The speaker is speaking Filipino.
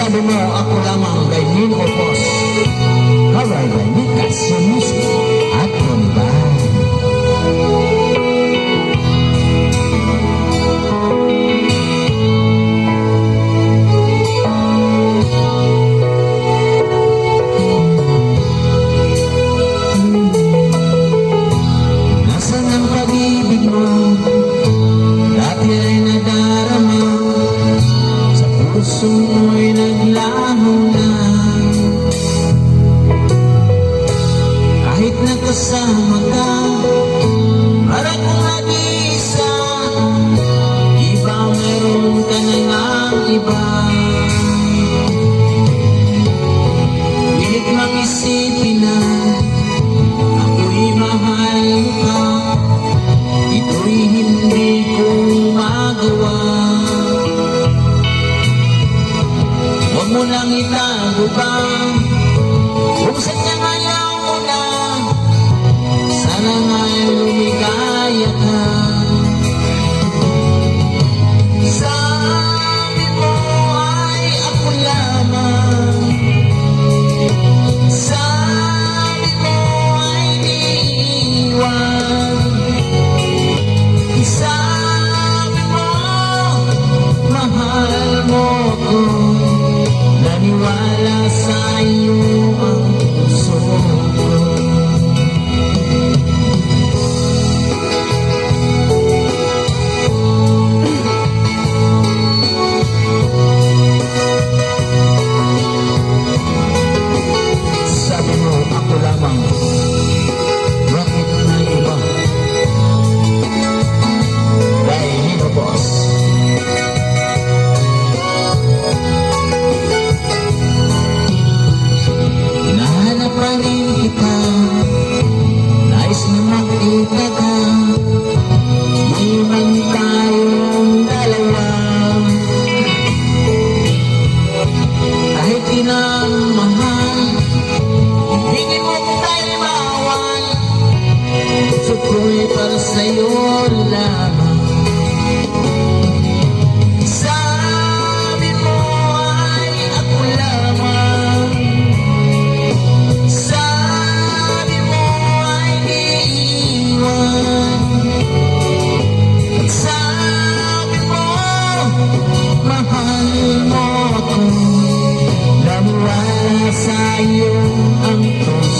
Sabi mo, ako lamang kay Min Opos. Covered by Nikas Music at Rumba. Nasaan ang pag-ibig mo? Dati ay nadarama, sa puso mo'y naglaho na. Kahit nakasama ka, para kung nag-iisa, iba meron ka na ng iba. Pilit mag-isipin na ako'y mahal ka, ito'y hindi ko magawa. Huwag mo lang itago pa kung sadyang ayaw mo na, sana nga'y lumigaya ka. Sabi mo ay ako lamang, sabi mo ay di iwan, sabi mo mahal mo ko, naniwala sa iyo ang puso ko. Sabi mo ako lamang, bakit na iba? Dahil Nino Boss. Nahanap pa rin kita, nais na makita ka, iwan tayong dalawa. Kahit di na mahal, ibigin mo kung tayo'y bawal, puso ko'y para sa'yo lamang. Sabi mo ay ako lamang, sabi mo ay di iwan, at sabi mo mahal mo ako, naniwala sa iyo ang puso.